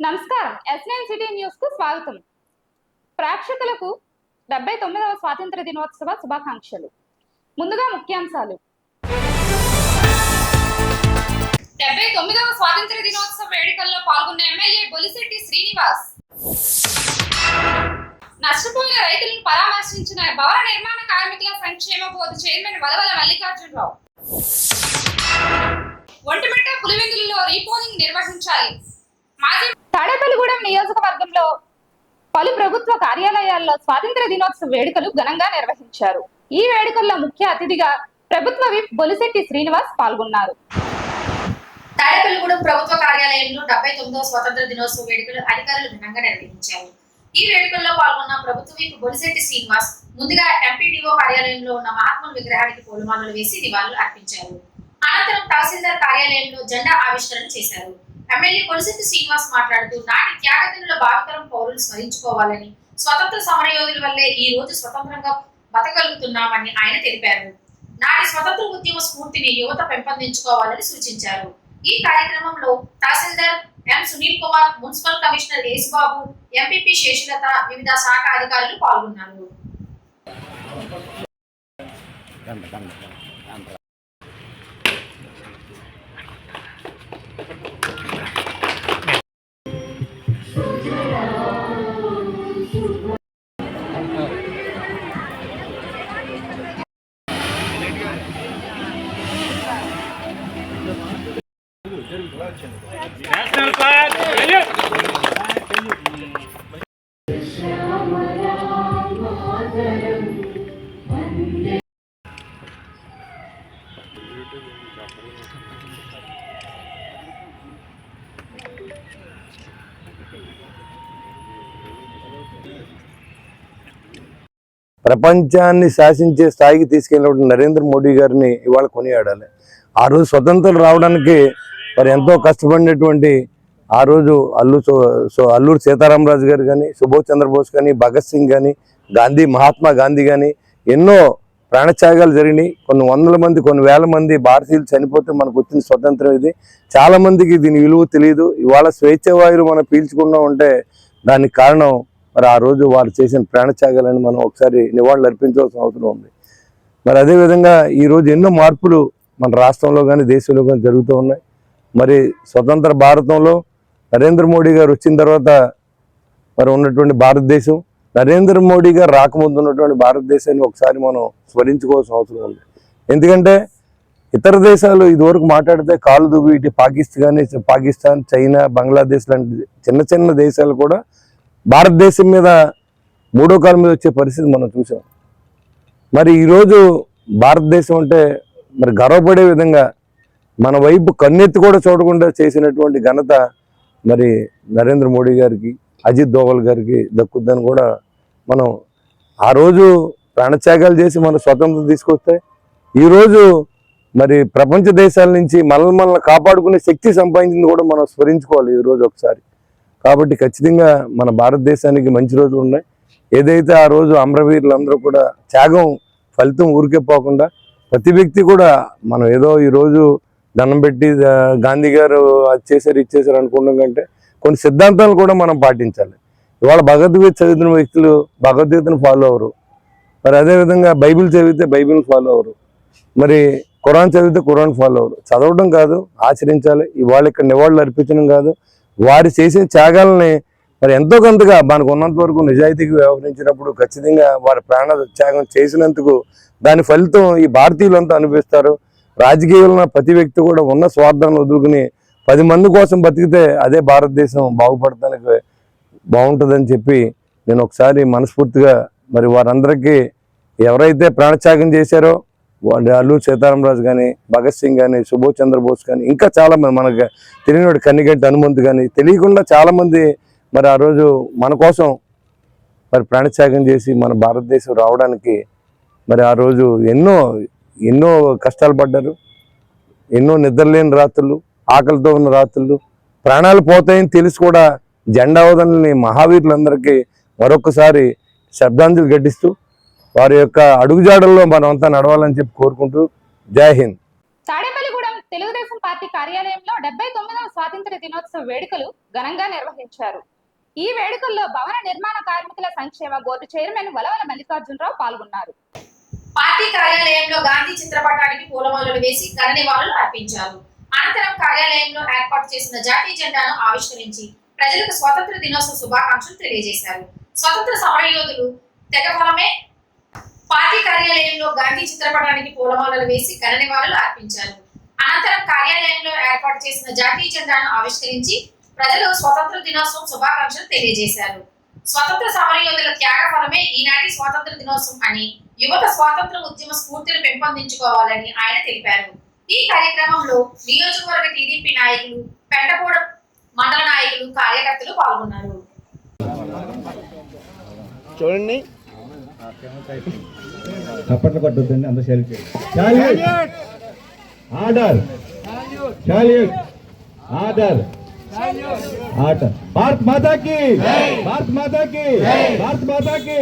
నమస్కారం. S9 city news కు స్వాగతం. ప్రేక్షకులకు 79వ స్వాతంత్ర దినోత్సవ శుభాకాంక్షలు. ముందుగా ముఖ్యాంశాలు. 79వ స్వాతంత్ర దినోత్సవ వేడుకల్లో పాల్గొన్న ఎమ్మెల్యే బొలిశెట్టి శ్రీనివాస్. నష్టపోయిన రైతులను పరామర్శించిన భవన నిర్మాణ కార్మికుల సంక్షేమ బోర్డు చైర్మన్ వలవల మల్లికార్జునరావు. ఒంటిమిట్ట పులివెందులలో రీపోలింగ్ నిర్వహించాలి. తాడేపల్లిగూడెం నియోజకవర్గంలో పలు ప్రభుత్వ కార్యాలయాల్లో స్వాతంత్ర దినోత్సవ వేడుకలు ఘనంగా నిర్వహించారు. ఈ వేడుకల్లో ముఖ్య అతిథిగా ప్రభుత్వ విప్ బొలిశెట్టి శ్రీనివాస్ పాల్గొన్నారు. తాడేపల్లిగూడెం ప్రభుత్వ కార్యాలయంలో 79వ స్వాతంత్ర దినోత్సవ వేడుకలు అధికారులు ఘనంగా నిర్వహించారు. ఈ వేడుకల్లో పాల్గొన్న ప్రభుత్వ విప్ బొలిశెట్టి శ్రీనివాస్ ముందుగా ఎంపీడీఓ కార్యాలయంలో ఉన్న మహాత్ముల విగ్రహానికి పూలమాలలు వేసి నివాళులు అర్పించారు. అనంతరం తహసీల్దార్ కార్యాలయంలో జెండా ఆవిష్కరణ చేశారు. ఎమ్మెల్యే బొలిశెట్టి శ్రీనివాస్ మాట్లాడుతూ నాటి త్యాగదినుల భావితరం పౌరులు స్మరించుకోవాలని, స్వతంత్ర సమరయోధుల వల్లే ఈ రోజు స్వతంత్రంగా బతకగలుగుతున్నామని ఆయన తెలిపారు. నాటి స్వతంత్ర ఉద్యమ స్ఫూర్తిని యువత పెంపొందించుకోవాలని సూచించారు. ఈ కార్యక్రమంలో tahsildar M Sunil Kumar, municipal commissioner Yesubabu, MPP Seshalatha, వివిధ శాఖ అధికారులు పాల్గొన్నారు. నేషనల్ ఫ్లాగ్ ప్రపంచాన్ని శాసించే స్థాయికి తీసుకెళ్ళినటువంటి నరేంద్ర మోడీ గారిని ఇవాళ కొనియాడాలి. ఆ రోజు స్వతంత్రం రావడానికి మరి ఎంతో కష్టపడినటువంటి ఆ రోజు అల్లూరు సీతారామరాజు గారు కానీ, సుభాష్ చంద్రబోస్ కానీ, భగత్ సింగ్ కానీ, మహాత్మా గాంధీ కానీ ఎన్నో ప్రాణత్యాగాలు జరిగినాయి. కొన్ని వందల మంది, కొన్ని వేల మంది భారతీయులు చనిపోతే మనకు వచ్చిన స్వతంత్రం ఇది. చాలా మందికి దీని విలువ తెలియదు. ఇవాళ స్వేచ్ఛ వాయువు మనం పీల్చుకున్నాం అంటే దానికి కారణం మరి ఆ రోజు వారు చేసిన ప్రాణత్యాగాలని మనం ఒకసారి నివాళులు అర్పించవలసిన అవసరం ఉంది. మరి అదేవిధంగా ఈరోజు ఎన్నో మార్పులు మన రాష్ట్రంలో కానీ దేశంలో కానీ జరుగుతూ ఉన్నాయి. మరి స్వతంత్ర భారతంలో నరేంద్ర మోడీ గారు వచ్చిన తర్వాత మరి ఉన్నటువంటి భారతదేశం, నరేంద్ర మోడీ గారు రాకముందు ఉన్నటువంటి భారతదేశాన్ని ఒకసారి మనం స్మరించుకోవాల్సిన అవసరం ఉంది. ఎందుకంటే ఇతర దేశాలు ఇదివరకు మాట్లాడితే కాలు దువ్వి ఇటు పాకిస్తాన్, చైనా, బంగ్లాదేశ్ లాంటి చిన్న చిన్న దేశాలు కూడా భారతదేశం మీద మూడో కాలం మీద వచ్చే పరిస్థితి మనం చూసాం. మరి ఈరోజు భారతదేశం అంటే మరి గర్వపడే విధంగా మన వైపు కన్నెత్తి కూడా చూడకుండా చేసినటువంటి ఘనత మరి నరేంద్ర మోడీ గారికి, అజిత్ దోవల్ గారికి దక్కుద్దని కూడా మనం ఆ రోజు ప్రాణత్యాగాలు చేసి మన స్వతంత్రం తీసుకొస్తే ఈరోజు మరి ప్రపంచ దేశాల నుంచి మనల్ని కాపాడుకునే శక్తి సంపాదించింది కూడా మనం స్మరించుకోవాలి ఈరోజు ఒకసారి. కాబట్టి ఖచ్చితంగా మన భారతదేశానికి మంచి రోజులు ఉన్నాయి. ఏదైతే ఆ రోజు అమరవీరులందరూ కూడా త్యాగం ఫలితం ఊరికే పోకుండా ప్రతి వ్యక్తి కూడా మనం ఏదో ఈరోజు దండం పెట్టి గాంధీ గారు అది చేశారు ఇది చేశారు అనుకోవడం కంటే కొన్ని సిద్ధాంతాలు కూడా మనం పాటించాలి. ఇవాళ భగవద్గీత చదివిన వ్యక్తులు భగవద్గీతను ఫాలో అవ్వరు. మరి అదేవిధంగా బైబిల్ చదివితే బైబిల్ని ఫాలో అవ్వరు. మరి ఖురాన్ చదివితే ఖురాన్ ఫాలో అవ్వరు. చదవడం కాదు, ఆచరించాలి. ఇవాళ ఇక్కడ నివాళులు అర్పించడం కాదు, వారు చేసిన త్యాగాలని మరి ఎంతో కొంతగా మనకు ఉన్నంత వరకు నిజాయితీగా వ్యవహరించినప్పుడు ఖచ్చితంగా వారి ప్రాణ త్యాగం చేసినందుకు దాని ఫలితం ఈ భారతీయులంతా అనిపిస్తారు. రాజకీయంలో ప్రతి వ్యక్తి కూడా ఉన్న స్వార్థాన్ని వదులుకుని 10 మంది కోసం బతికితే అదే భారతదేశం బాగుపడటానికి బాగుంటుందని చెప్పి నేను ఒకసారి మనస్ఫూర్తిగా మరి వారందరికీ ఎవరైతే ప్రాణత్యాగం చేశారో అల్లూరు సీతారామరాజు కానీ, భగత్ సింగ్ కానీ, సుభాష్ చంద్రబోస్ కానీ ఇంకా చాలామంది మనకు తెలియనివాడు కన్నిగంటి హనుమంతు కానీ తెలియకుండా చాలామంది మరి ఆ రోజు మన కోసం మరి ప్రాణత్యాగం చేసి మన భారతదేశం రావడానికి మరి ఆ రోజు ఎన్నో కష్టాలు పడ్డారు. ఎన్నో నిద్రలేని రాత్రులు, ఆకలితో ఉన్న రాత్రులు, ప్రాణాలు పోతాయని తెలిసి కూడా జెండా వదలని మహావీరులందరికీ మరొకసారి శ్రద్ధాంజలి ఘటిస్తూ వారి యొక్క అడుగుజాడల్లో మనం అంతా నడవాలని చెప్పి కోరుకుంటూ జై హింద్. తాడేపల్లిగూడెం తెలుగుదేశం పార్టీ కార్యాలయంలో 79వ స్వాతంత్ర దినోత్సవ వేడుకలు ఘనంగా నిర్వహించారు. ఈ వేడుకల్లో భవన నిర్మాణ కార్మికుల సంక్షేమ బోర్డు చైర్మన్ వలవల మల్లికార్జునరావు పాల్గొన్నారు. పార్టీ కార్యాలయంలో గాంధీ చిత్రపటానికి పూలమాలలు వేసి ఘన నివాళులు అర్పించారు. అనంతరం కార్యాలయంలో ఏర్పాటు చేసిన జాతీయ జెండాను ఆవిష్కరించి ప్రజలకు స్వాతంత్ర దినోత్సవ శుభాకాంక్షలు తెలియజేశారు. స్వతంత్ర సమరయోధులు తెగఫలమే పార్టీ కార్యాలయంలో గాంధీ చిత్రపటానికి పూలమాలలు వేసి ఘన నివాళులు అర్పించారు. అనంతరం కార్యాలయంలో ఏర్పాటు చేసిన జాతీయ జెండాను ఆవిష్కరించి ప్రజలు స్వతంత్ర దినోత్సవం శుభాకాంక్షలు తెలియజేశారు. స్వతంత్ర సమరయోధుల త్యాగ ఫలమే ఈనాటి స్వాతంత్ర దినోత్సవం అని యువత స్వాతంత్ర ఉద్యమ స్ఫూర్తిని పెంపొందించుకోవాలని ఆయన తెలిపారు. ఈ కార్యక్రమంలో నియోజకవర్గ టీడీపీ నాయకులు, పెంటపూడ మండల నాయకులు, కార్యకర్తలు పాల్గొన్నారు. చూడండి, చప్పట్లు కొట్టొద్దండి, అందరూ select order order order. Bharat మాతాకి, భారత్ మాతాకి, భారత్ మాతాకి.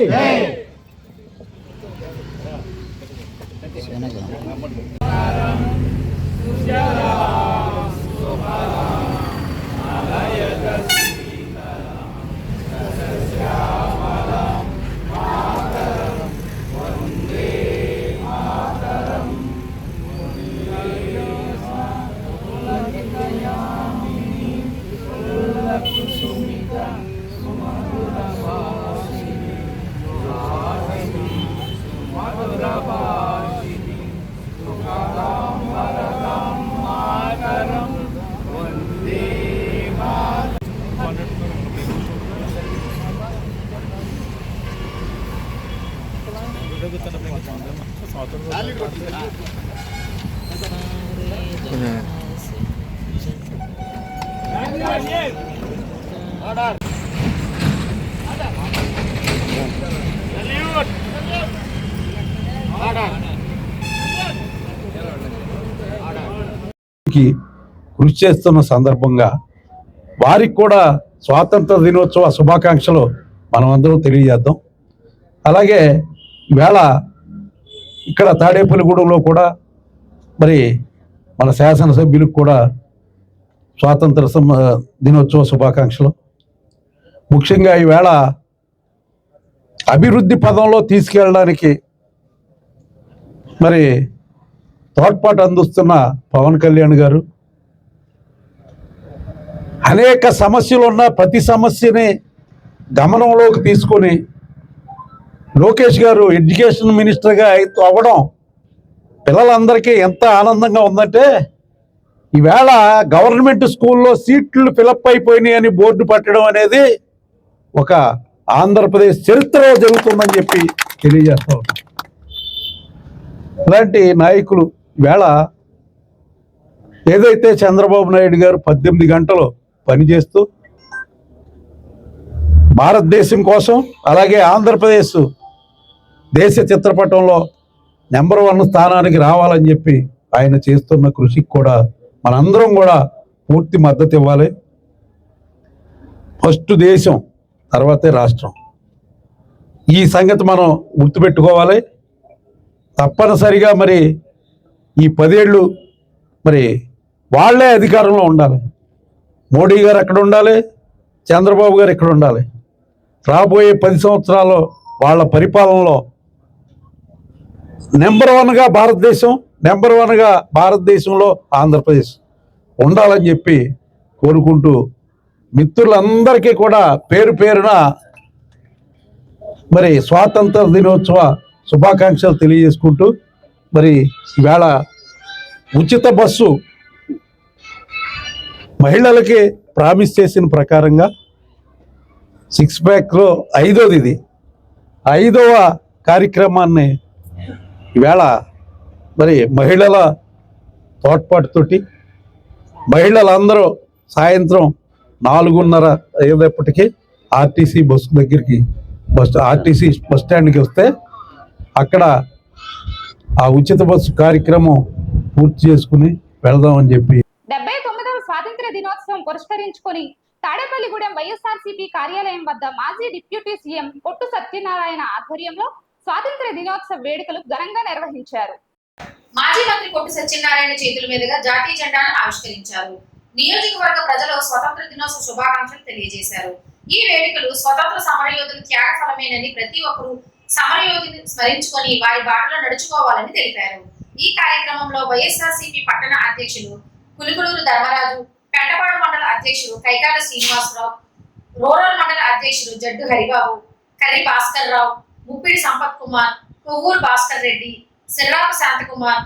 కృషి చేస్తున్న సందర్భంగా వారికి కూడా స్వాతంత్ర దినోత్సవ శుభాకాంక్షలు మనమందరం తెలియజేద్దాం. అలాగే ఈవేళ ఇక్కడ తాడేపల్లిగూడెంలో కూడా మరి మన శాసనసభ్యులకు కూడా స్వాతంత్ర దినోత్సవ శుభాకాంక్షలు. ముఖ్యంగా ఈవేళ అభివృద్ధి పదంలో తీసుకెళ్ళడానికి మరి తోడ్పాటు అందిస్తున్న పవన్ కళ్యాణ్ గారు అనేక సమస్యలు ఉన్న ప్రతి సమస్యని గమనంలోకి తీసుకొని లోకేష్ గారు ఎడ్యుకేషన్ మినిస్టర్గా అవ్వడం పిల్లలందరికీ ఎంత ఆనందంగా ఉందంటే, ఈవేళ గవర్నమెంట్ స్కూల్లో సీట్లు ఫిలప్ అయిపోయినాయి అని బోర్డు పట్టడం అనేది ఒక ఆంధ్రప్రదేశ్ చరిత్రలో జరుగుతుందని చెప్పి తెలియజేస్తా ఉన్నాం. ఇలాంటి నాయకులు ఈవేళ ఏదైతే చంద్రబాబు నాయుడు గారు 18 గంటలు పనిచేస్తూ భారతదేశం కోసం, అలాగే ఆంధ్రప్రదేశ్ దేశ చిత్రపటంలో నెంబర్ 1 స్థానానికి రావాలని చెప్పి ఆయన చేస్తున్న కృషికి కూడా మనందరం కూడా పూర్తి మద్దతు ఇవ్వాలి. ఫస్ట్ దేశం, తర్వాతే రాష్ట్రం. ఈ సంగతి మనం గుర్తుపెట్టుకోవాలి. తప్పనిసరిగా మరి ఈ 10 ఏళ్ళు మరి వాళ్ళే అధికారంలో ఉండాలి. మోడీ గారు అక్కడ ఉండాలి, చంద్రబాబు గారు ఇక్కడ ఉండాలి. రాబోయే 10 సంవత్సరాలు వాళ్ళ పరిపాలనలో నెంబర్ 1గా భారతదేశం, నెంబర్ 1గా భారతదేశంలో ఆంధ్రప్రదేశ్ ఉండాలని చెప్పి కోరుకుంటూ మిత్రులందరికీ కూడా పేరు పేరున మరి స్వాతంత్ర దినోత్సవ శుభాకాంక్షలు తెలియజేసుకుంటూ, మరి ఈవేళ ఉచిత బస్సు మహిళలకి ప్రామిస్ చేసిన ప్రకారంగా 6 ప్యాక్లో 5వది, ఇది 5వ కార్యక్రమాన్ని ఈవేళ మరి మహిళల తోడ్పాటుతోటి మహిళలందరూ సాయంత్రం 4:30 అయ్యేటప్పటికీ ఆర్టీసీ బస్సు దగ్గరికి ఆర్టీసీ బస్ స్టాండ్కి వస్తే అక్కడ ఆ ఉచిత బస్సు కార్యక్రమం పూర్తి చేసుకుని వెళదామని చెప్పి 79వ స్వాతంత్ర దినోత్సవం పురస్కరించుకొని తాడేపల్లిగూడెం వైఎస్ఆర్సీపీ కార్యాలయం వద్ద మాజీ డిప్యూటీ సీఎం పొట్టు సత్యనారాయణ ఆధ్వర్యంలో స్వాతంత్ర దినోత్సవ వేడుకలు ఘనంగా నిర్వహించారు. మాజీ మంత్రి కొట్టు సత్యనారాయణ చేతుల మీదుగా జాతీయ జెండాను ఆవిష్కరించారు. నియోజకవర్గ ప్రజలు స్వతంత్ర దినోత్సవ శుభాకాంక్షలు తెలియజేశారు. ఈ వేడుకలు స్వతంత్ర సమరయోధుల త్యాగ ఫలమేనని ప్రతి ఒక్కరూ సమరయోధుని స్మరించుకొని వారి బాటలో నడుచుకోవాలని తెలిపారు. ఈ కార్యక్రమంలో వైఎస్ఆర్సీపీ పట్టణ అధ్యక్షులు కులుగులూరు ధర్మరాజు, పెంటపాడు మండల అధ్యక్షులు కైకాల శ్రీనివాసరావు, రూరల్ మండల అధ్యక్షులు జడ్డు హరిబాబు, కర్రి భాస్కర్ రావు, ముప్పిడి సంపత్ కుమార్, కొవ్వూరు భాస్కర్ రెడ్డి, సిర్రాపు శాంతకుమార్,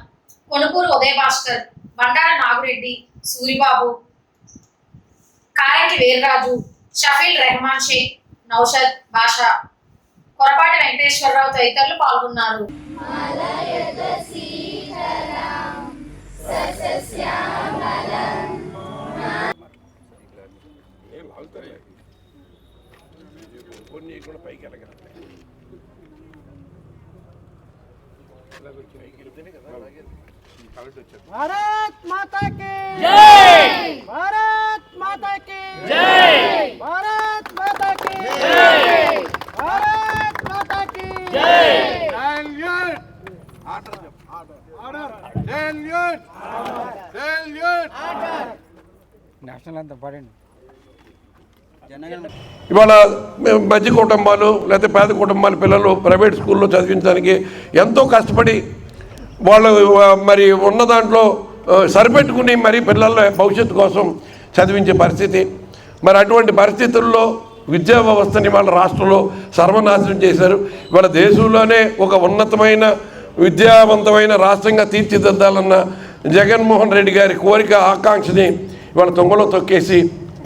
కొనుకూరు ఉదయ భాస్కర్, బండార నాగురెడ్డి, సూరిబాబు, కారెంటి వీర్రాజు, షఫీల్ రెహమాన్ షేక్, నౌషద్ బాషా, కొరపాటి వెంకటేశ్వరరావు తదితరులు పాల్గొన్నారు. भारत माता की जय, भारत माता की जय, भारत माता की जय, भारत माता की जय। నేషనల్ అంతా పడండి. ఇవాళ మధ్య కుటుంబాలు లేకపోతే పేద కుటుంబాల పిల్లలు ప్రైవేట్ స్కూల్లో చదివించడానికి ఎంతో కష్టపడి వాళ్ళు మరి ఉన్న దాంట్లో సరిపెట్టుకుని మరి పిల్లల భవిష్యత్తు కోసం చదివించే పరిస్థితి. మరి అటువంటి పరిస్థితుల్లో విద్యా వ్యవస్థని వాళ్ళ రాష్ట్రంలో సర్వనాశనం చేశారు. ఇవాళ దేశంలోనే ఒక ఉన్నతమైన విద్యావంతమైన రాష్ట్రంగా తీర్చిదిద్దాలన్న జగన్మోహన్ రెడ్డి గారి కోరిక ఆకాంక్షని ఇవాళ తొంగలో తొక్కేసి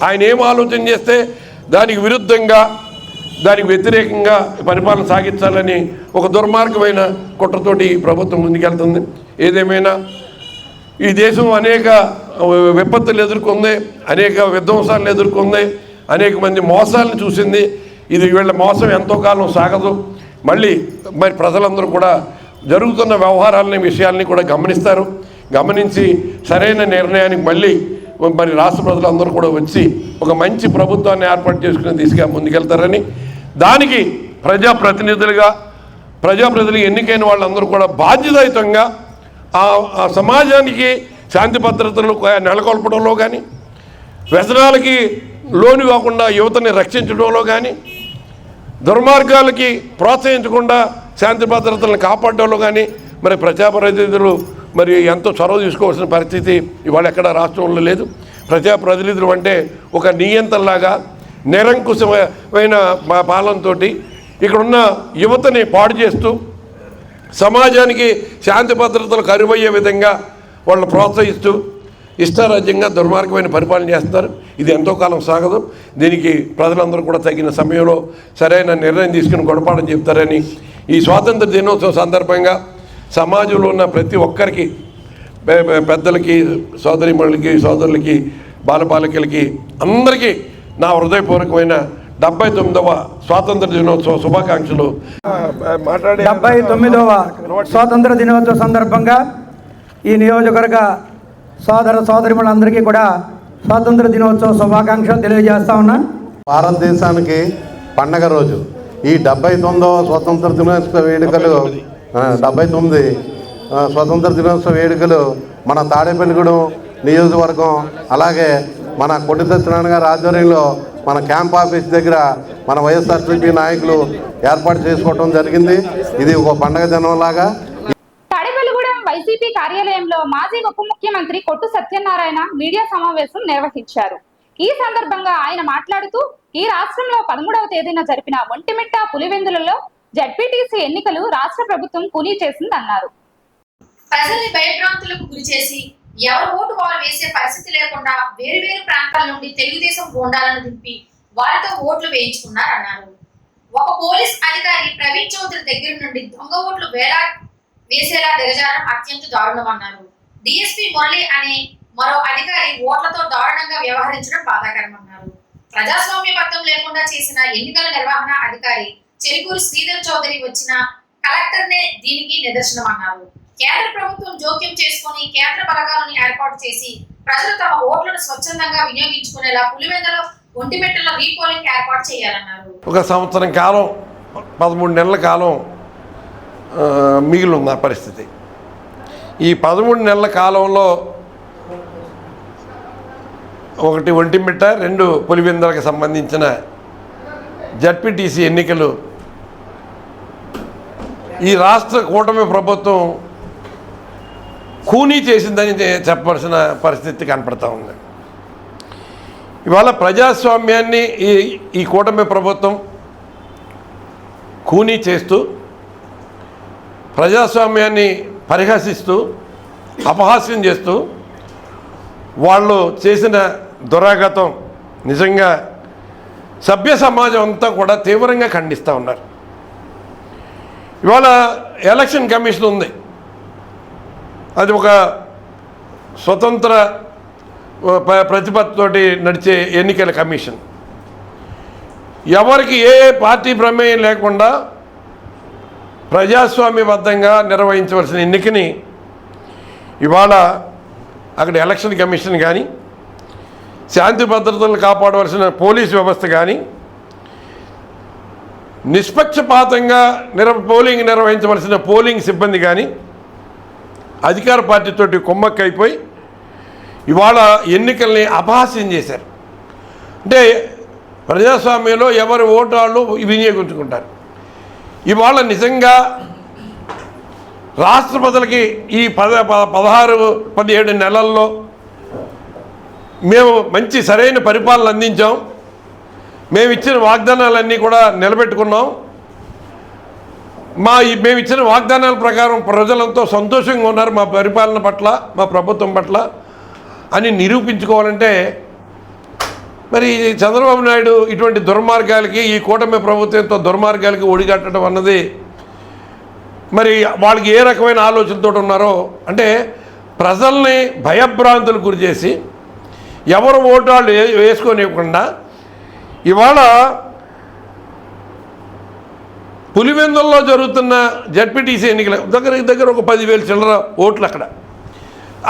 ఆయన ఏం ఆలోచన చేస్తే దానికి విరుద్ధంగా దానికి వ్యతిరేకంగా పరిపాలన సాగించాలని ఒక దుర్మార్గమైన కుట్రతోటి ప్రభుత్వం ముందుకెళ్తుంది. ఏదేమైనా ఈ దేశం అనేక విపత్తులు ఎదుర్కొంది, అనేక విధ్వంసాలను ఎదుర్కొంది, అనేక మంది మోసాలను చూసింది. ఇది వీళ్ళ మోసం ఎంతో కాలం సాగదు. మళ్ళీ మరి ప్రజలందరూ కూడా జరుగుతున్న వ్యవహారాలని విషయాల్ని కూడా గమనిస్తారు. గమనించి సరైన నిర్ణయానికి మళ్ళీ మరి రాష్ట్ర ప్రజలందరూ కూడా వచ్చి ఒక మంచి ప్రభుత్వాన్ని ఏర్పాటు చేసుకుని దిశగా ముందుకెళ్తారని, దానికి ప్రజాప్రతినిధులు ఎన్నికైన వాళ్ళందరూ కూడా బాధ్యతాయుతంగా ఆ సమాజానికి శాంతి భద్రతలు నెలకొల్పడంలో కానీ, వ్యసనాలకి లోను కాకుండా యువతని రక్షించడంలో కానీ, దుర్మార్గాలకి ప్రోత్సహించకుండా శాంతి భద్రతలను కాపాడడంలో కానీ మరి ప్రజాప్రతినిధులు మరి ఎంతో చొరవ తీసుకోవాల్సిన పరిస్థితి ఇవాళ ఎక్కడ రాష్ట్రంలో లేదు. ప్రజాప్రతినిధులు అంటే ఒక నియంత్రణలాగా నిరంకుశమైన పాలనతో ఇక్కడున్న యువతని పాడు చేస్తూ సమాజానికి శాంతి భద్రతలు కరువయ్యే విధంగా వాళ్ళని ప్రోత్సహిస్తూ ఇష్టారాజ్యంగా దుర్మార్గమైన పరిపాలన చేస్తున్నారు. ఇది ఎంతో కాలం సాగదు. దీనికి ప్రజలందరూ కూడా తగిన సమయంలో సరైన నిర్ణయం తీసుకుని గుణపాఠం చెప్తారని ఈ స్వాతంత్ర దినోత్సవం సందర్భంగా సమాజంలో ఉన్న ప్రతి ఒక్కరికి, పెద్దలకి, సోదరిమణులకి, సోదరులకి, బాలబాలికలకి అందరికీ నా హృదయపూర్వకమైన 79వ స్వాతంత్ర దినోత్సవ శుభాకాంక్షలు. 79వ స్వాతంత్ర దినోత్సవ సందర్భంగా ఈ నియోజకవర్గ సోదరిమణులందరికీ కూడా స్వాతంత్ర దినోత్సవ శుభాకాంక్షలు తెలియజేస్తా ఉన్నా. భారతదేశానికి పండగ రోజు ఈ 79వ స్వాతంత్ర దినోత్సవ వేడుకలు 79 స్వతంత్ర దినోత్సవ వేడుకలు మన తాడేపల్లిగూడెం నియోజకవర్గం అలాగే మన కొట్టు సత్యనారాయణ గారి ఆధ్వర్యంలో మన క్యాంప్ ఆఫీస్ దగ్గర మన వైఎస్ఆర్సీపీ నాయకులు ఏర్పాటు చేసుకోవడం జరిగింది. ఇది ఒక పండగ దినంలాగా. తాడేపల్లిగూడెం వైసీపీ కార్యాలయంలో మాజీ ఉప ముఖ్యమంత్రి కొట్టు సత్యనారాయణ మీడియా సమావేశం నిర్వహించారు. ఈ సందర్భంగా ఆయన మాట్లాడుతూ ఈ రాష్ట్రంలో 13వ తేదీన జరిపిన ఒంటిమిట్ట పులివెందులలో జడ్పీటీసీ ఎన్నికలు రాష్ట్ర ప్రభుత్వం కూలీ చేసిందన్నారు. ప్రజల్ని భయభ్రాంతులకు గురి చేసి ఎవరు ఓటు వారు వేసే పరిస్థితి లేకుండా వేరు వేరు ప్రాంతాల నుండి తెలుగుదేశం గోండాలను దింపి వారితో ఓట్లు వేయించుకున్నారన్నారు. ఒక పోలీస్ అధికారి ప్రవీణ్ చౌదరి దగ్గర నుండి దొంగ ఓట్లు వేసేలా దిగజారడం అత్యంత దారుణమన్నారు. డిఎస్పీ మురళి అనే మరో అధికారి ఓట్లతో దారుణంగా వ్యవహరించడం బాధాకరమన్నారు. ప్రజాస్వామ్యబద్ధం లేకుండా చేసిన ఎన్నికల నిర్వహణ అధికారి చెరుకూరు శ్రీధర్ చౌదరి వచ్చిన కలెక్టర్నే దీనికి నిదర్శనమన్నారు. కేంద్ర ప్రభుత్వం జోక్యం చేసుకుని కేంద్ర బలగాలను ఏర్పాటు చేసి ప్రజలు తమ ఓట్లను స్వచ్ఛందంగా వినియోగించుకునేలా పులివెందుల ఒంటిమిట్టలో రీపోలింగ్ ఏర్పాటు చేయాలన్నారు. ఒక సంవత్సరం కాలం 13 నెలల కాలం మిగిలి ఉంది ఆ పరిస్థితి. ఈ 13 నెలల కాలంలో ఒకటి ఒంటిమిట్ట, 2 పులివెందులకు సంబంధించిన జడ్పీటీసీ ఎన్నికలు ఈ రాష్ట్ర కూటమి ప్రభుత్వం ఖూనీ చేసిందని చెప్పవలసిన పరిస్థితి కనపడతా ఉంది. ఇవాళ ప్రజాస్వామ్యాన్ని ఈ కూటమి ప్రభుత్వం ఖూనీ చేస్తూ, ప్రజాస్వామ్యాన్ని పరిహసిస్తూ, అపహాస్యం చేస్తూ వాళ్ళు చేసిన దురాగతం నిజంగా సభ్య సమాజం అంతా కూడా తీవ్రంగా ఖండిస్తూ ఉన్నారు. ఇవాళ ఎలక్షన్ కమిషన్ ఉంది, అది ఒక స్వతంత్ర ప్రతిపత్తితోటి నడిచే ఎన్నికల కమిషన్. ఎవరికి ఏ పార్టీ ప్రమేయం లేకుండా ప్రజాస్వామ్యబద్ధంగా నిర్వహించవలసిన ఎన్నికని ఇవాళ అక్కడ ఎలక్షన్ కమిషన్ కానీ, శాంతి భద్రతలు కాపాడవలసిన పోలీస్ వ్యవస్థ కానీ, నిష్పక్షపాతంగా పోలింగ్ నిర్వహించవలసిన పోలింగ్ సిబ్బంది కానీ అధికార పార్టీతోటి కుమ్మక్కైపోయి ఇవాళ ఎన్నికల్ని అపహాస్యం చేశారు. అంటే ప్రజాస్వామ్యంలో ఎవరి ఓటు వాళ్ళు వినియోగించుకుంటారు. ఇవాళ నిజంగా రాష్ట్ర ప్రజలకి ఈ 16-17 నెలల్లో మేము మంచి సరైన పరిపాలన అందించాం, మేము ఇచ్చిన వాగ్దానాలన్నీ కూడా నిలబెట్టుకున్నాం, మేము ఇచ్చిన వాగ్దానాల ప్రకారం ప్రజలంతో సంతోషంగా ఉన్నారు మా పరిపాలన పట్ల, మా ప్రభుత్వం పట్ల అని నిరూపించుకోవాలంటే మరి చంద్రబాబు నాయుడు ఇటువంటి దుర్మార్గాలకి, ఈ కూటమి ప్రభుత్వంతో దుర్మార్గాలకి ఒడిగట్టడం అన్నది మరి వాళ్ళకి ఏ రకమైన ఆలోచనతో ఉన్నారో, అంటే ప్రజల్ని భయభ్రాంతులు గురి చేసి ఎవరు ఓటు వాళ్ళు వేసుకోనివ్వకుండా ఇవాళ పులివెందుల్లో జరుగుతున్న జడ్పీటీసీ ఎన్నికల దగ్గర ఒక 10,000 చిల్లర ఓట్లు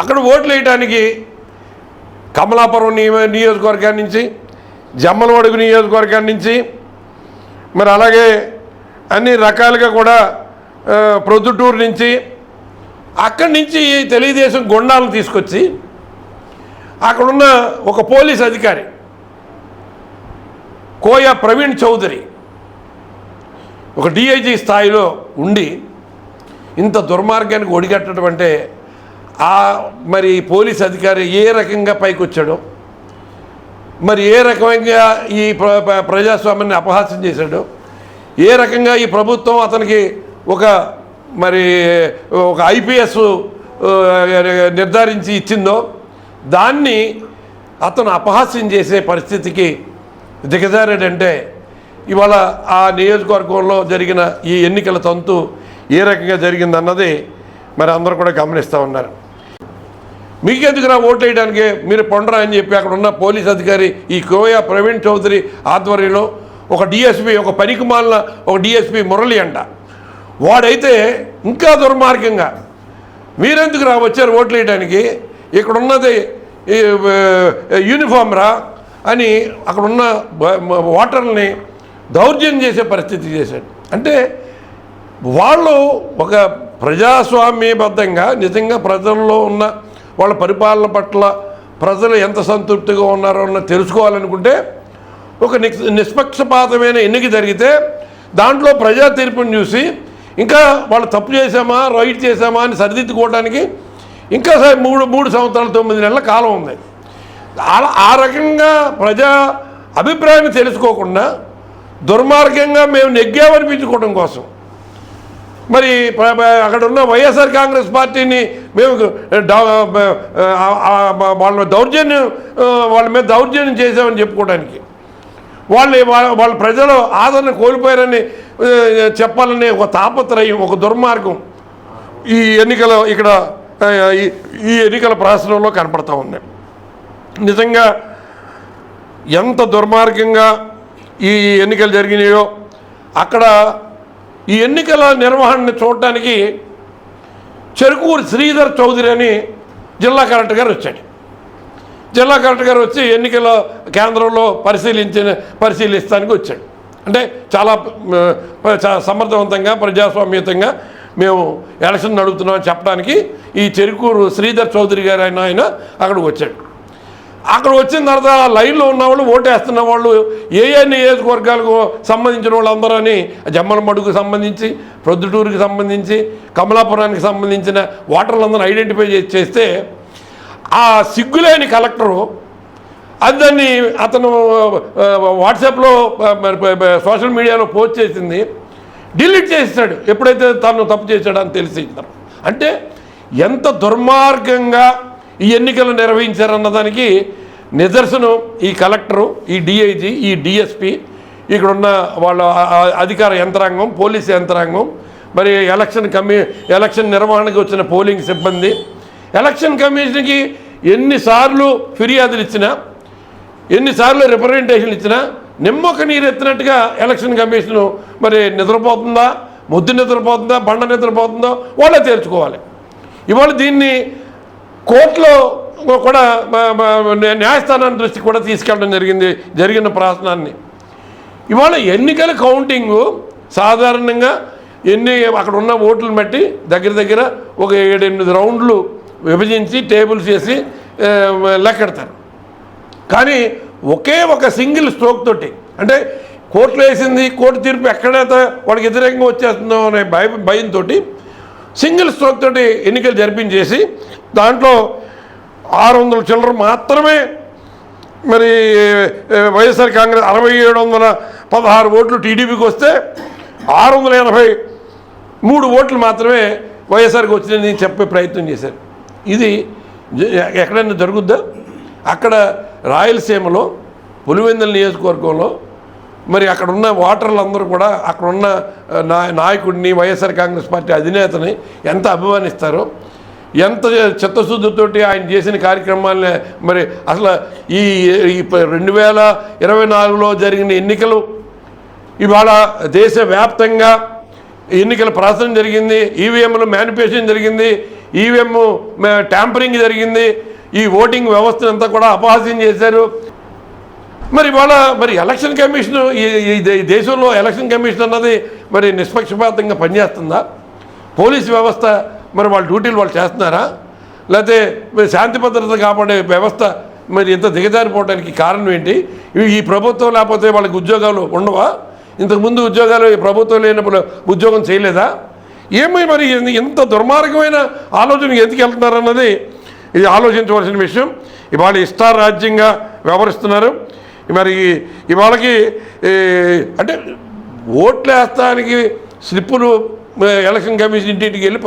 అక్కడ ఓట్లు వేయడానికి కమలాపురం నియోజకవర్గాన్ని నుంచి, జమ్మలమడుగు నియోజకవర్గాన్ని నుంచి, మరి అలాగే అన్ని రకాలుగా కూడా ప్రొద్దుటూరు నుంచి, అక్కడి నుంచి తెలుగుదేశం గుండాలను తీసుకొచ్చి అక్కడున్న ఒక పోలీస్ అధికారి కోయ ప్రవీణ్ చౌదరి ఒక డిఐజీ స్థాయిలో ఉండి ఇంత దుర్మార్గానికి ఒడిగట్టడం అంటే మరి పోలీస్ అధికారి ఏ రకంగా పైకి వచ్చాడో, మరి ఏ రకంగా ఈ ప్రజాస్వామ్యాన్ని అపహాస్యం చేశాడో, ఏ రకంగా ఈ ప్రభుత్వం అతనికి ఒక ఐపీఎస్ నిర్ధారించి ఇచ్చిందో దాన్ని అతను అపహాస్యం చేసే పరిస్థితికి దిగజారాడంటే ఇవాళ ఆ నియోజకవర్గంలో జరిగిన ఈ ఎన్నికల తంతు ఏ రకంగా జరిగిందన్నది మరి అందరూ కూడా గమనిస్తూ ఉన్నారు. మీకెందుకు ఓట్లు వేయడానికి, మీరు పొండరా అని చెప్పి అక్కడ ఉన్న పోలీస్ అధికారి ఈ కోయ ప్రవీణ్ చౌదరి ఆధ్వర్యంలో ఒక డిఎస్పీ, ఒక పనికిమాలిన ఒక డిఎస్పీ మురళి అంట, వాడైతే ఇంకా దుర్మార్గంగా మీరెందుకు వచ్చారు ఓట్లు వేయడానికి, ఇక్కడ ఉన్నది యూనిఫామ్ రా అని అక్కడున్న ఓటర్లని దౌర్జన్యం చేసే పరిస్థితి చేశాడు. అంటే వాళ్ళు ఒక ప్రజాస్వామ్యబద్ధంగా నిజంగా ప్రజల్లో ఉన్న వాళ్ళ పరిపాలన పట్ల ప్రజలు ఎంత సంతృప్తిగా ఉన్నారో అన్న తెలుసుకోవాలనుకుంటే ఒక నిష్పక్షపాతమైన ఎన్నిక జరిగితే దాంట్లో ప్రజా తీర్పును చూసి ఇంకా వాళ్ళు తప్పు చేశామా రైట్ చేశామా అని సరిదిద్దుకోవడానికి ఇంకా 3 సంవత్సరాలు 9 నెలల కాలం ఉంది. ఆ రకంగా ప్రజా అభిప్రాయాన్ని తెలుసుకోకుండా దుర్మార్గంగా మేము నెగ్గామనిపించుకోవడం కోసం మరి అక్కడ ఉన్న వైఎస్ఆర్ కాంగ్రెస్ పార్టీని మేము వాళ్ళ మీద దౌర్జన్యం చేసామని చెప్పుకోవడానికి, వాళ్ళ ప్రజలు ఆదరణ కోల్పోయారని చెప్పాలనే ఒక తాపత్రయం, ఒక దుర్మార్గం ఈ ఎన్నికల ప్రాసనంలో కనపడతా ఉంది. నిజంగా ఎంత దుర్మార్గంగా ఈ ఎన్నికలు జరిగినాయో అక్కడ ఈ ఎన్నికల నిర్వహణని చూడటానికి చెరుకూరు శ్రీధర్ చౌదరి అని జిల్లా కలెక్టర్ గారు వచ్చాడు. జిల్లా కలెక్టర్ గారు వచ్చి ఎన్నికల కేంద్రంలో పరిశీలిస్తానికి వచ్చాడు. అంటే చాలా సమర్థవంతంగా ప్రజాస్వామ్యతంగా మేము ఎలక్షన్ నడుపుతున్నామని చెప్పడానికి ఈ చెరుకూరు శ్రీధర్ చౌదరి గారు ఆయన అక్కడికి వచ్చాడు. అక్కడ వచ్చిన తర్వాత లైన్లో ఉన్న వాళ్ళు ఓటేస్తున్న వాళ్ళు ఏ నియోజకవర్గాలకు సంబంధించిన వాళ్ళందరూ అని జమ్మలమడుగుకు సంబంధించి, ప్రొద్దుటూరుకి సంబంధించి, కమలాపురానికి సంబంధించిన ఓటర్లందరూ ఐడెంటిఫై చేస్తే ఆ సిగ్గులేని కలెక్టరు అది దాన్ని అతను వాట్సాప్లో సోషల్ మీడియాలో పోస్ట్ చేసింది డిలీట్ చేస్తాడు ఎప్పుడైతే తను తప్పు చేశాడని తెలిసి. అంటే ఎంత దుర్మార్గంగా ఈ ఎన్నికలు నిర్వహించారన్నదానికి నిదర్శనం ఈ కలెక్టరు, ఈ డిఐజీ, ఈ డిఎస్పి, ఇక్కడున్న వాళ్ళ అధికార యంత్రాంగం, పోలీసు యంత్రాంగం, మరి ఎలక్షన్ నిర్వహణకు వచ్చిన పోలింగ్ సిబ్బంది, ఎలక్షన్ కమిషన్కి ఎన్నిసార్లు ఫిర్యాదులు ఇచ్చినా, ఎన్నిసార్లు రిప్రజెంటేషన్లు ఇచ్చినా నిమ్మక నీరు ఎత్తినట్టుగా ఎలక్షన్ కమిషను మరి నిద్రపోతుందా, ముద్దు నిద్రపోతుందా, బండ నిద్రపోతుందో వాళ్ళే తేల్చుకోవాలి. ఇవాళ దీన్ని కోర్టులో కూడా న్యాయస్థానాన్ని దృష్టికి కూడా తీసుకెళ్ళడం జరిగిన ప్రశ్నాన్ని. ఇవాళ ఎన్నికల కౌంటింగు సాధారణంగా అక్కడ ఉన్న ఓట్లను బట్టి దగ్గర ఒక 7-8 రౌండ్లు విభజించి టేబుల్స్ చేసి లెక్కెడతారు. కానీ ఒకే ఒక సింగిల్ స్ట్రోక్ తోటి, అంటే కోర్టులో వేసింది కోర్టు తీర్పు ఎక్కడైతే వాడికి వ్యతిరేకంగా వచ్చేస్తుందో అనే భయంతో సింగిల్ స్ట్రోక్ తోటి ఎన్నికలు జరిపించేసి దాంట్లో 600 చిల్లర మాత్రమే మరి వైఎస్ఆర్ కాంగ్రెస్ 6716 ఓట్లు టీడీపీకి వస్తే 683 ఓట్లు మాత్రమే వైఎస్ఆర్కి వచ్చిందని చెప్పే ప్రయత్నం చేశారు. ఇది ఎక్కడైనా జరుగుద్దా? అక్కడ రాయలసీమలో పులివెందుల నియోజకవర్గంలో మరి అక్కడ ఉన్న ఓటర్లందరూ కూడా అక్కడున్న నాయకుడిని, వైఎస్ఆర్ కాంగ్రెస్ పార్టీ అధినేతని ఎంత అభిమానిస్తారో, ఎంత చిత్తశుద్ధితోటి ఆయన చేసిన కార్యక్రమాలని. మరి అసలు ఈ 2024లో జరిగిన ఎన్నికలు ఇవాళ దేశవ్యాప్తంగా ఎన్నికల ప్రచారం జరిగింది, ఈవీఎంలు మ్యానిపులేషన్ జరిగింది, ఈవీఎం ట్యాంపరింగ్ జరిగింది, ఈ ఓటింగ్ వ్యవస్థను అంతా కూడా అపహాస్యం చేశారు. మరి ఇవాళ మరి ఎలక్షన్ కమిషన్, ఈ దేశంలో ఎలక్షన్ కమిషన్ అన్నది మరి నిష్పక్షపాతంగా పనిచేస్తుందా? పోలీసు వ్యవస్థ మరి వాళ్ళ డ్యూటీలు వాళ్ళు చేస్తున్నారా? లేకపోతే శాంతి భద్రత కాపాడే వ్యవస్థ మరి ఇంత దిగజారిపోవడానికి కారణం ఏంటి? ఈ ప్రభుత్వం లేకపోతే వాళ్ళకి ఉద్యోగాలు ఉండవా? ఇంతకుముందు ఉద్యోగాలు ఈ ప్రభుత్వం లేనప్పుడు ఉద్యోగం చేయలేదా? ఏమై మరి ఇంత దుర్మార్గమైన ఆలోచన ఎందుకు వెళ్తున్నారన్నది ఇది ఆలోచించవలసిన విషయం. ఇవాళ ఇష్టారాజ్యంగా వ్యవహరిస్తున్నారు. మరి ఇవాళకి అంటే ఓట్లు వేస్తానికి స్లిప్పులు ఎలక్షన్ కమిషన్ ఇంటింటికి వెళ్ళి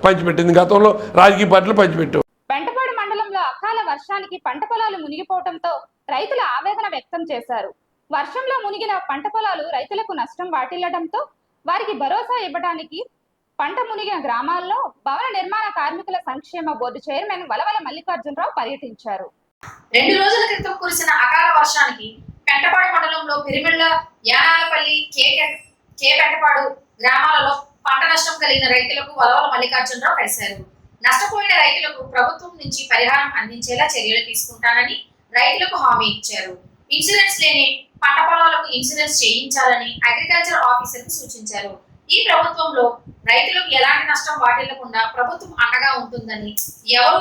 పంచిపెట్టింది. గతంలో రాజకీయ పార్టీలు పంచిపెట్టారు. వెంటపాడు మండలంలో అకాల వర్షానికి పంట పొలాలు మునిగిపోవడంతో రైతులు ఆవేదన వ్యక్తం చేశారు. వర్షంలో మునిగిన పంట పొలాలు రైతులకు నష్టం వాటిల్లడంతో వారికి భరోసా ఇవ్వడానికి పంట మునిగిన గ్రామాల్లో భవన నిర్మాణ కార్మికుల సంక్షేమ బోర్డు చైర్మన్ వలవల మల్లికార్జునరావు పర్యటించారు. 2 రోజుల క్రితం కురిసిన అకాల వర్షానికి పెంటపాడు మండలంలో పెరిమిళ్ల, యానాలపల్లి, కే పెంటపాడు గ్రామాలలో పంట నష్టం కలిగిన రైతులకు వలవల మల్లికార్జునరావు కలిశారు. నష్టపోయిన రైతులకు ప్రభుత్వం నుంచి పరిహారం అందించేలా చర్యలు తీసుకుంటానని రైతులకు హామీ ఇచ్చారు. ఇన్సూరెన్స్ లేని పంట పొలాలకు ఇన్సూరెన్స్ చేయించాలని అగ్రికల్చర్ ఆఫీసర్కు సూచించారు. ఈ ప్రభుత్వంలో రైతులకు ఎలాంటి నష్టం వాటిల్లకుండా ప్రభుత్వం అండగా ఉంటుందని, ఎవరు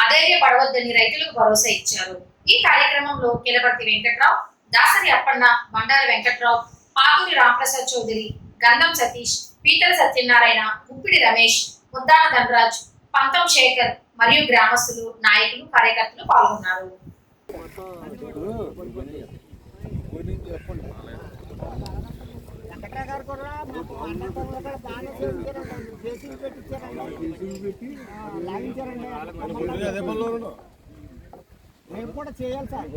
అధైర్యపడవద్దని రైతులకు భరోసా ఇచ్చారు. ఈ కార్యక్రమంలో కిలపర్తి వెంకట్రావు, దాసరి అప్పన్న, బండారి వెంకట్రావు, పాతూరి రాంప్రసాద్ చౌదరి, గంధం సతీష్, పీతల సత్యనారాయణ, ముప్పిడి రమేష్, ముద్దాన ధనరాజ్, పంతం శేఖర్ మరియు గ్రామస్తులు, నాయకులు, కార్యకర్తలు పాల్గొన్నారు. రేపు కూడా చేయాలి సార్.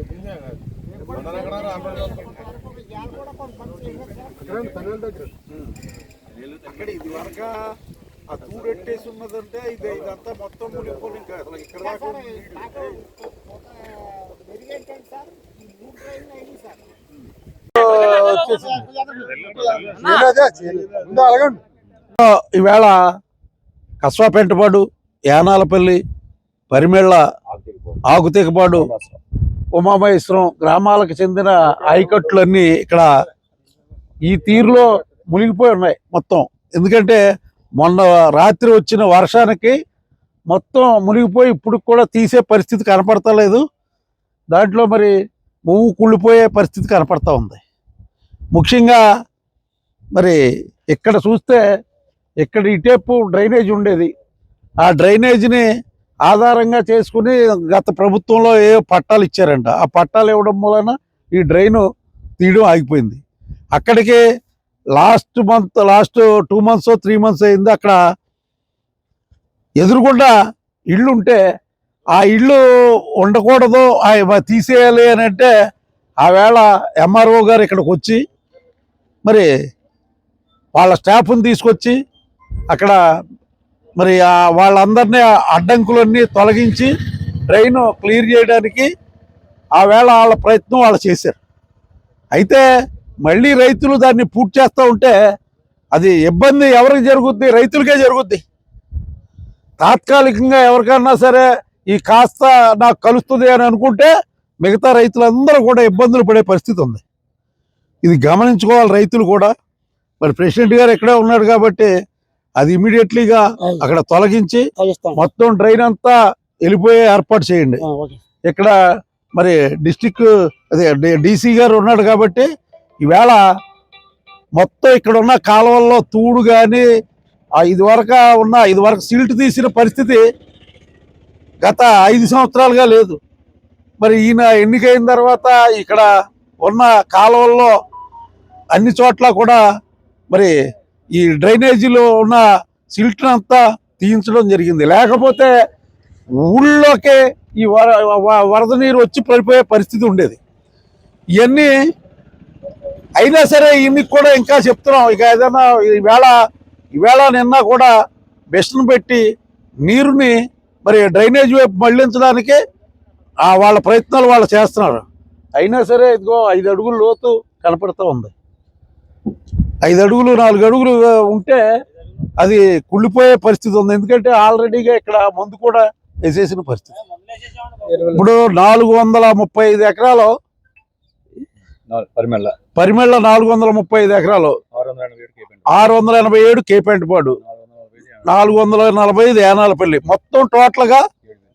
అక్కడ ఇది వరకు ఆ తూడెట్టేసి ఉన్నదంటే ఇదంతా మొత్తం మునిగిపోయి ఇంకా అసలు ఇక్కడ దాకా సార్. ఈ 3 ట్రైన్లు అయింది సార్. ఈవేళ కస్వా పెంటపాడు, యానాలపల్లి, పరిమెళ్ళ, ఆకుతీకపాడు, ఉమామహేశ్వరం గ్రామాలకు చెందిన ఆయకట్టులన్నీ ఇక్కడ ఈ తీరులో మునిగిపోయి ఉన్నాయి మొత్తం. ఎందుకంటే మొన్న రాత్రి వచ్చిన వర్షానికి మొత్తం మునిగిపోయి ఇప్పుడు కూడా తీసే పరిస్థితి కనపడతలేదు. దాంట్లో మరి మువ్వు కుళ్ళిపోయే పరిస్థితి కనపడతా ఉంది. ముఖ్యంగా మరి ఇక్కడ చూస్తే ఇక్కడ ఇటేపు డ్రైనేజ్ ఉండేది. ఆ డ్రైనేజీని ఆధారంగా చేసుకుని గత ప్రభుత్వంలో ఏ పట్టాలు ఇచ్చారంట. ఆ పట్టాలు ఇవ్వడం వలన ఈ డ్రైను తీయడం ఆగిపోయింది. అక్కడికి లాస్ట్ 2 months 3 months అయింది. అక్కడ ఎదురుగుండా ఇళ్ళు ఉంటే ఆ ఇళ్ళు ఉండకూడదు, తీసేయాలి అని అంటే ఆ వేళ ఎంఆర్ఓ గారు ఇక్కడికి వచ్చి మరి వాళ్ళ స్టాఫ్ని తీసుకొచ్చి అక్కడ మరి వాళ్ళందరినీ అడ్డంకులన్నీ తొలగించి డ్రైన్ క్లియర్ చేయడానికి ఆ వేళ వాళ్ళ ప్రయత్నం వాళ్ళు చేశారు. అయితే మళ్ళీ రైతులు దాన్ని పూర్తి చేస్తూ ఉంటే అది ఇబ్బంది ఎవరికి జరుగుద్ది? రైతులకే జరుగుద్ది. తాత్కాలికంగా ఎవరికన్నా సరే ఈ కాస్త నాకు కలుస్తుంది అని అనుకుంటే మిగతా రైతులందరూ కూడా ఇబ్బందులు పడే పరిస్థితి ఉంది. ఇది గమనించుకోవాలి రైతులు కూడా. మరి ప్రెసిడెంట్ గారు ఇక్కడే ఉన్నాడు కాబట్టి అది ఇమీడియట్లీగా అక్కడ తొలగించి మొత్తం డ్రైన్ అంతా వెళ్ళిపోయే ఏర్పాటు చేయండి. ఇక్కడ మరి డిస్టిక్ డీసీ గారు ఉన్నాడు కాబట్టి ఈవేళ మొత్తం ఇక్కడ ఉన్న కాలువల్లో తూడు కానీ ఇది వరకు సిల్ట్ తీసిన పరిస్థితి గత 5 సంవత్సరాలుగా లేదు. మరి ఈయన ఎన్నికైన తర్వాత ఇక్కడ ఉన్న కాలువల్లో అన్ని చోట్ల కూడా మరి ఈ డ్రైనేజీలో ఉన్న సిల్ట్ని అంతా తీయించడం జరిగింది. లేకపోతే ఊళ్ళోకే ఈ వరద నీరు వచ్చి పడిపోయే పరిస్థితి ఉండేది. ఇవన్నీ అయినా సరే ఇన్ని కూడా ఇంకా చెప్తున్నాం. ఇక ఏదైనా ఈవేళ నిన్న కూడా బెస్ట్ను పెట్టి నీరుని మరి డ్రైనేజ్ వైపు మళ్లించడానికి వాళ్ళ ప్రయత్నాలు వాళ్ళు చేస్తున్నారు. అయినా సరే ఇదిగో 5 అడుగుల లోతు కనపడుతూ ఉంది. 5 అడుగులు 4 అడుగులు ఉంటే అది కుళ్ళిపోయే పరిస్థితి ఉంది. ఎందుకంటే ఆల్రెడీగా ఇక్కడ మందు కూడా వేసేసిన పరిస్థితి. ఇప్పుడు 435 ఎకరాలు పరిమెళ్ళ 435 ఎకరాలు 687 కేపెంటపాడు 445 ఏనాలపల్లి మొత్తం టోటల్గా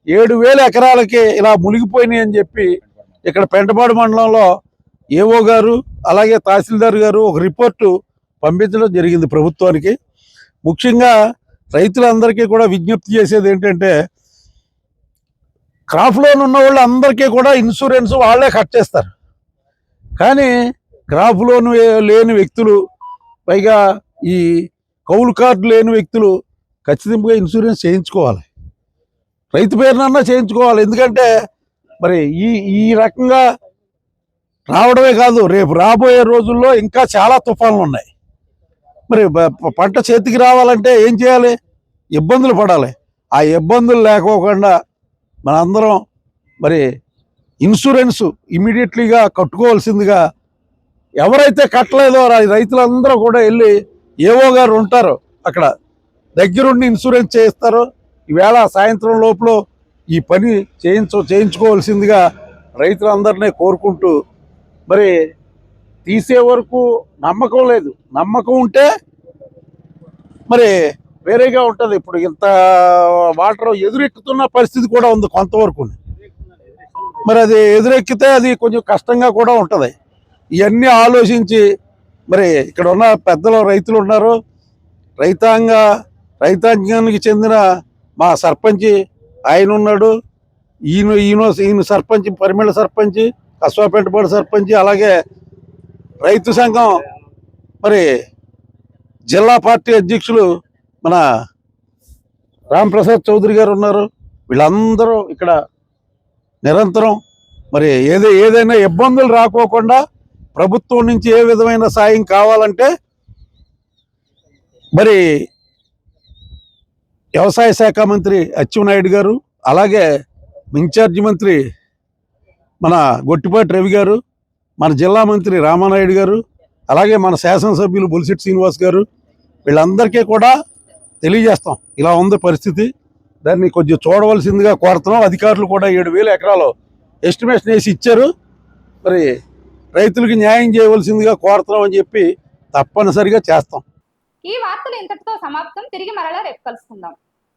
7,000 ఎకరాలకి ఇలా మునిగిపోయినాయి అని చెప్పి ఇక్కడ పెంటపాడు మండలంలో ఏఓ గారు అలాగే తహసీల్దార్ గారు ఒక రిపోర్టు పంపించడం జరిగింది ప్రభుత్వానికి. ముఖ్యంగా రైతులందరికీ కూడా విజ్ఞప్తి చేసేది ఏంటంటే క్రాప్ లోన్ ఉన్న వాళ్ళు అందరికీ కూడా ఇన్సూరెన్స్ వాళ్ళే కట్ చేస్తారు. కానీ క్రాప్ లోన్ లేని వ్యక్తులు, పైగా ఈ కౌలు కార్డు లేని వ్యక్తులు ఖచ్చితంగా ఇన్సూరెన్స్ చేయించుకోవాలి. రైతు పేరునన్నా చేయించుకోవాలి. ఎందుకంటే మరి ఈ రకంగా రావడమే కాదు, రేపు రాబోయే రోజుల్లో ఇంకా చాలా తుఫాన్లు ఉన్నాయి. మరి పంట చేతికి రావాలంటే ఏం చేయాలి? ఇబ్బందులు పడాలి. ఆ ఇబ్బందులు లేకోకుండా మనందరం మరి ఇన్సూరెన్స్ ఇమీడియట్లీగా కట్టుకోవాల్సిందిగా, ఎవరైతే కట్టలేదో రైతులందరూ కూడా వెళ్ళి ఏవో గారు ఉంటారో అక్కడ దగ్గరుండి ఇన్సూరెన్స్ చేయిస్తారో ఈవేళ సాయంత్రం లోపల ఈ పని చేయించుకోవాల్సిందిగా రైతులందరినీ కోరుకుంటూ, మరి తీసే వరకు నమ్మకం లేదు. నమ్మకం ఉంటే మరి వేరేగా ఉంటుంది. ఇప్పుడు ఇంత వాటర్ ఎదురెక్కుతున్న పరిస్థితి కూడా ఉంది కొంతవరకు. మరి అది ఎదురెక్కితే అది కొంచెం కష్టంగా కూడా ఉంటుంది. ఇవన్నీ ఆలోచించి మరి ఇక్కడ ఉన్న పెద్దలు రైతులు ఉన్నారు, రైతాంగానికి చెందిన మా సర్పంచి ఆయన ఉన్నాడు, ఈయన సర్పంచ్, పరిమళ సర్పంచ్, కస్వాపెంటపాడు సర్పంచ్, అలాగే రైతు సంఘం మరి జిల్లా పార్టీ అధ్యక్షులు మన రాంప్రసాద్ చౌదరి గారు ఉన్నారు. వీళ్ళందరూ ఇక్కడ నిరంతరం మరి ఏదైనా ఇబ్బందులు రాకోకుండా ప్రభుత్వం నుంచి ఏ విధమైన సాయం కావాలంటే మరి వ్యవసాయ శాఖ మంత్రి అచ్చెన్నాయుడు గారు, అలాగే ఇన్ఛార్జి మంత్రి మన గొట్టిపాటి రవి గారు, మన జిల్లా మంత్రి రామానాయుడు గారు, అలాగే మన శాసనసభ్యులు బొలిశెట్టి శ్రీనివాస్ గారు, వీళ్ళందరికీ కూడా తెలియజేస్తాం ఇలా ఉంది పరిస్థితి. దాన్ని కొంచెం చూడవలసిందిగా కోరుతున్నాం. అధికారులు కూడా 7,000 ఎకరాలు ఎస్టిమేషన్ వేసి ఇచ్చారు. మరి రైతులకి న్యాయం చేయవలసిందిగా కోరుతున్నాం అని చెప్పి తప్పనిసరిగా చేస్తాం. ఈ వార్తలు ఇంతటితో సమాప్తం. తిరిగి మరలా రేపు కలుసుకుందాం.